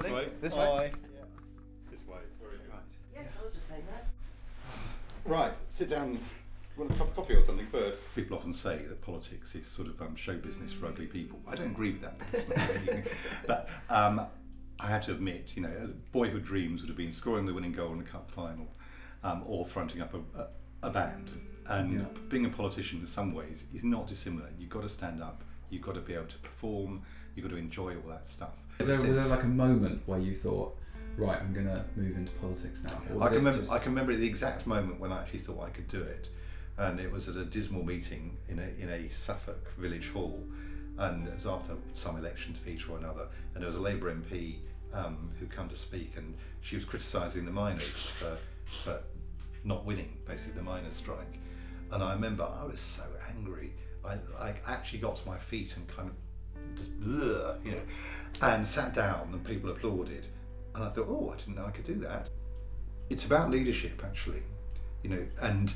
This way. This way. way. Yeah. This way. Very good. Right. Yes, I was just saying that. Right. Sit down. You want a cup of coffee or something first? People often say that politics is sort of show business for ugly people. I don't agree with that personally. But I have to admit, you know, as boyhood dreams would have been scoring the winning goal in the cup final, or fronting up a band. And being a politician in some ways is not dissimilar. You've got to stand up, you've got to be able to perform, you've got to enjoy all that stuff. Was there like a moment where you thought, right, I'm going to move into politics now? I can remember the exact moment when I actually thought I could do it. And it was at a dismal meeting in a Suffolk village hall. And it was after some election defeat or another. And there was a Labour MP who came to speak, and she was criticising the miners for not winning, basically, the miners' strike. And I remember I was so angry. I actually got to my feet and kind of just, you know, and sat down, and people applauded. And I thought, oh, I didn't know I could do that. It's about leadership, actually, you know. And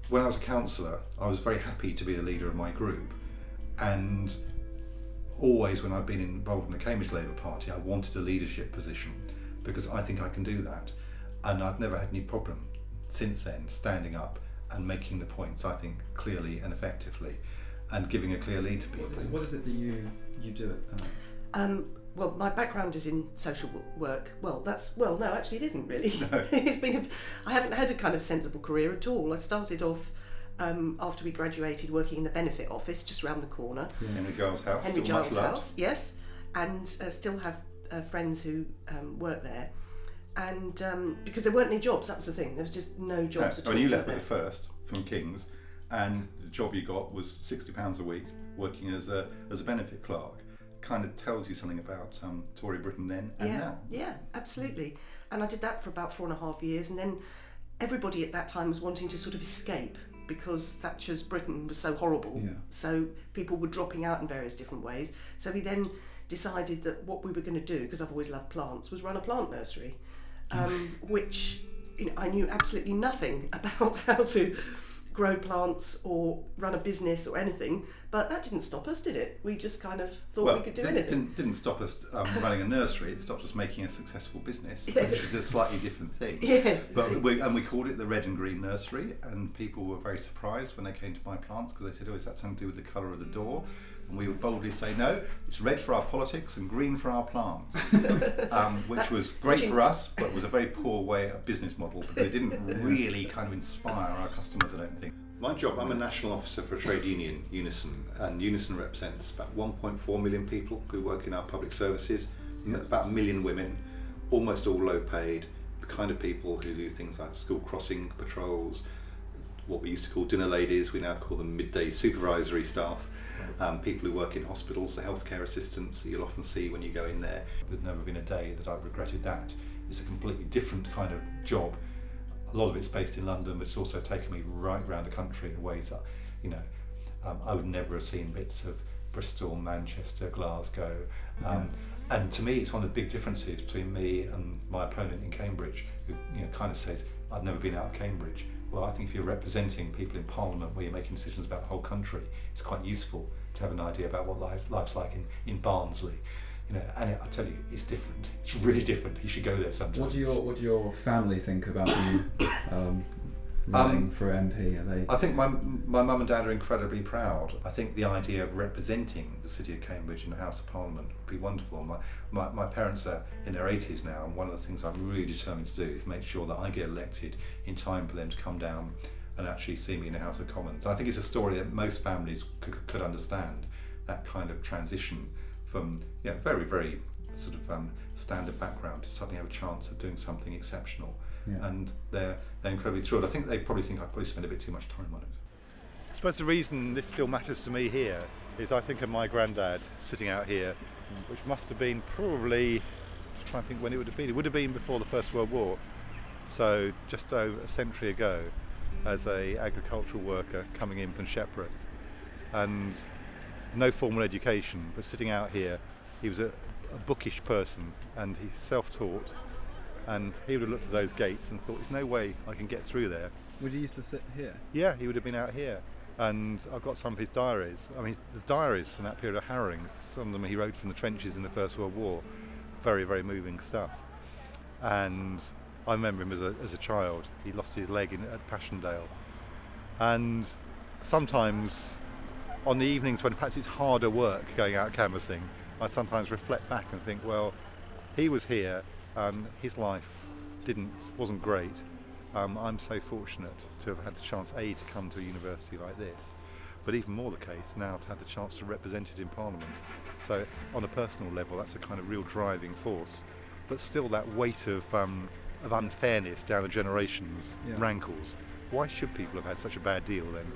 when I was a councillor, I was very happy to be the leader of my group. And always when I've been involved in the Cambridge Labour Party, I wanted a leadership position because I think I can do that. And I've never had any problem since then standing up and making the points, I think, clearly and effectively, and giving a clear lead to people. What is it that you do it? Well, my background is in social work. No, actually it isn't really. No. I haven't had a kind of sensible career at all. I started off after we graduated working in the benefit office just round the corner. Yeah. Henry Giles' house. Henry Giles' house, yes, and still have friends who work there. And because there weren't any jobs, that was the thing. There was just no jobs at all. And you left with the first from King's, and the job you got was £60 a week, working as a benefit clerk. Kind of tells you something about Tory Britain then and now. Yeah, absolutely. And I did that for about 4.5 years, and then everybody at that time was wanting to sort of escape because Thatcher's Britain was so horrible. Yeah. So people were dropping out in various different ways. So we then decided that what we were going to do, because I've always loved plants, was run a plant nursery, which, you know, I knew absolutely nothing about how to grow plants or run a business or anything, but that didn't stop us, did it? We just kind of thought we could do anything. Didn't stop us running a nursery. It stopped us making a successful business, which is a slightly different thing. Yes, but we called it the Red and Green Nursery, and people were very surprised when they came to buy plants because they said, "Oh, is that something to do with the colour of the door?" And we would boldly say, "No, it's red for our politics and green for our plants," which was great for us, but was a very poor business model because it didn't really kind of inspire our customers, I don't think. My job, I'm a national officer for a trade union, Unison, and Unison represents about 1.4 million people who work in our public services, about 1 million women, almost all low paid, the kind of people who do things like school crossing patrols, what we used to call dinner ladies, we now call them midday supervisory staff, people who work in hospitals, the healthcare assistants that you'll often see when you go in there. There's never been a day that I've regretted that. It's a completely different kind of job. A lot of it's based in London, but it's also taken me right around the country in ways that, you know, I would never have seen bits of Bristol, Manchester, Glasgow. And to me, it's one of the big differences between me and my opponent in Cambridge, who, you know, kind of says, I've never been out of Cambridge. Well, I think if you're representing people in Parliament where you're making decisions about the whole country, it's quite useful to have an idea about what life's like in Barnsley. You know, and I tell you, it's different. It's really different. You should go there sometime. What do your family think about you running for MP? Are they? I think my mum and dad are incredibly proud. I think the idea of representing the city of Cambridge in the House of Parliament would be wonderful. My parents are in their 80s now, and one of the things I'm really determined to do is make sure that I get elected in time for them to come down and actually see me in the House of Commons. I think it's a story that most families could understand, that kind of transition from very, very sort of standard background to suddenly have a chance of doing something exceptional. Yeah. And they're incredibly thrilled. I think they probably think I probably spend a bit too much time on it. I suppose the reason this still matters to me here is I think of my granddad sitting out here, which must have been probably, I'm trying to think when it would have been. It would have been before the First World War, so just over a century ago, as a agricultural worker coming in from Shepworth, and no formal education, but sitting out here, he was a bookish person and he's self-taught, and he would have looked at those gates and thought, there's no way I can get through there. Would he used to sit here? Yeah, he would have been out here, and I've got some of his diaries. I mean, the diaries from that period are harrowing. Some of them he wrote from the trenches in the First World War. very, very moving stuff. And I remember him as a child. He lost his leg at Passchendaele. And sometimes on the evenings when perhaps it's harder work going out canvassing, I sometimes reflect back and think, well, he was here and his life wasn't great. I'm so fortunate to have had the chance, A, to come to a university like this, but even more the case now to have the chance to represent it in Parliament. So on a personal level, that's a kind of real driving force. But still that weight of unfairness down the generations rankles. Why should people have had such a bad deal then?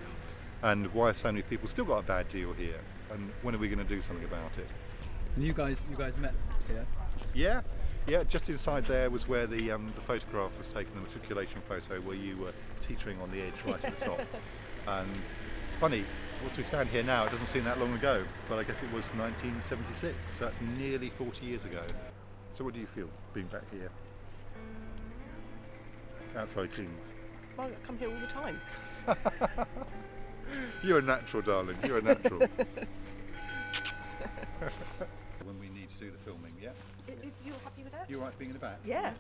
And why have so many people still got a bad deal here? And when are we going to do something about it? And you guys met here? Yeah, just inside there was where the photograph was taken, the matriculation photo where you were teetering on the edge right at the top. And it's funny, once we stand here now, it doesn't seem that long ago, but I guess it was 1976, so that's nearly 40 years ago. So what do you feel being back here? Outside King's? Well, I come here all the time. You're a natural, darling, you're a natural. When we need to do the filming, yeah? If you're happy with that? You're right being in the back? Yeah,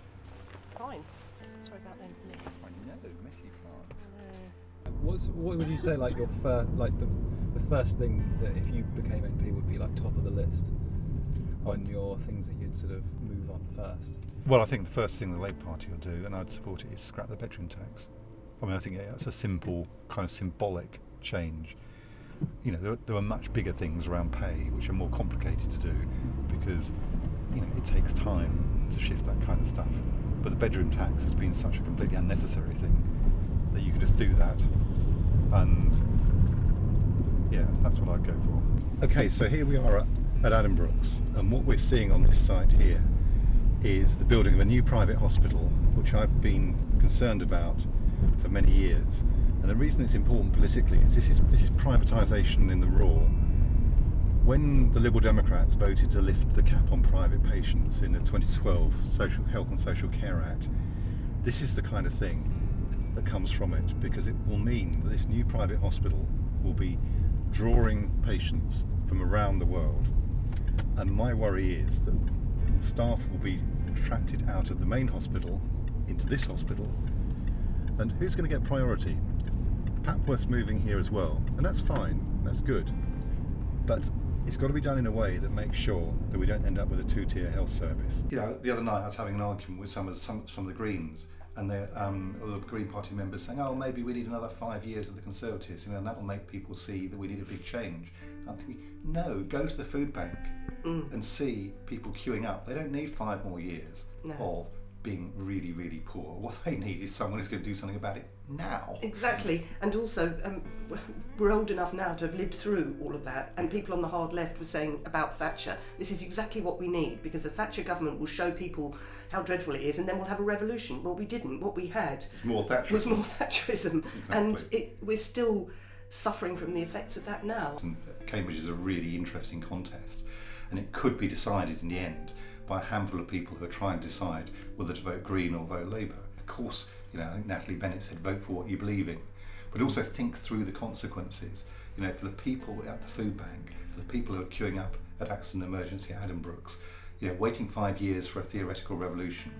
fine. Sorry about them. I know, messy plants. What would you say, like your the first thing that if you became MP would be like top of the list on your things that you'd sort of move on first? Well, I think the first thing the Labour Party will do, and I'd support it, is scrap the bedroom tax. I mean, I think that's a simple, kind of symbolic change. You know, there are much bigger things around pay which are more complicated to do because, you know, it takes time to shift that kind of stuff. But the bedroom tax has been such a completely unnecessary thing that you can just do that. And yeah, that's what I'd go for. Okay, so here we are at Addenbrooke's, and what we're seeing on this site here is the building of a new private hospital, which I've been concerned about for many years. And the reason it's important politically is this is privatisation in the raw. When the Liberal Democrats voted to lift the cap on private patients in the 2012 Health and Social Care Act, this is the kind of thing that comes from it, because it will mean that this new private hospital will be drawing patients from around the world. And my worry is that staff will be attracted out of the main hospital into this hospital, and who's going to get priority? Papworth's moving here as well, and that's fine, that's good, but it's got to be done in a way that makes sure that we don't end up with a two-tier health service. You know, the other night I was having an argument with some of the Greens, and the Green Party members saying, oh, maybe we need another 5 years of the Conservatives, you know, and that will make people see that we need a big change. And I'm thinking, no, go to the food bank and see people queuing up. They don't need 5 more years of being really, really poor. What they need is someone who's going to do something about it now. Exactly, and also we're old enough now to have lived through all of that, and people on the hard left were saying about Thatcher, this is exactly what we need, because the Thatcher government will show people how dreadful it is and then we'll have a revolution. Well, we didn't. What we had was more Thatcherism. Exactly. And we're still suffering from the effects of that now. And Cambridge is a really interesting contest, and it could be decided in the end by a handful of people who are trying to decide whether to vote Green or vote Labour. Of course, you know, I think Natalie Bennett said vote for what you believe in, but also think through the consequences. You know, for the people at the food bank, for the people who are queuing up at Accident Emergency at Addenbrooke's, you know, waiting 5 years for a theoretical revolution.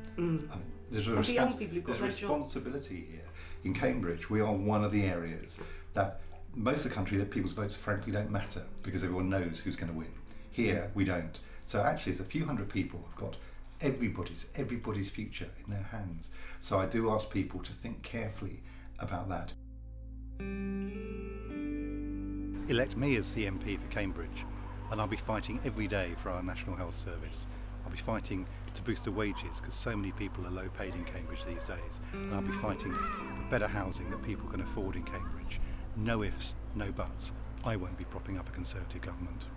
There's a responsibility here. In Cambridge, we are one of the areas that most of the country that people's votes frankly don't matter because everyone knows who's going to win. Here, we don't. So actually, it's a few hundred people who've got everybody's future in their hands. So I do ask people to think carefully about that. Elect me as the MP for Cambridge, and I'll be fighting every day for our National Health Service. I'll be fighting to boost the wages because so many people are low paid in Cambridge these days. And I'll be fighting for better housing that people can afford in Cambridge. No ifs, no buts. I won't be propping up a Conservative government.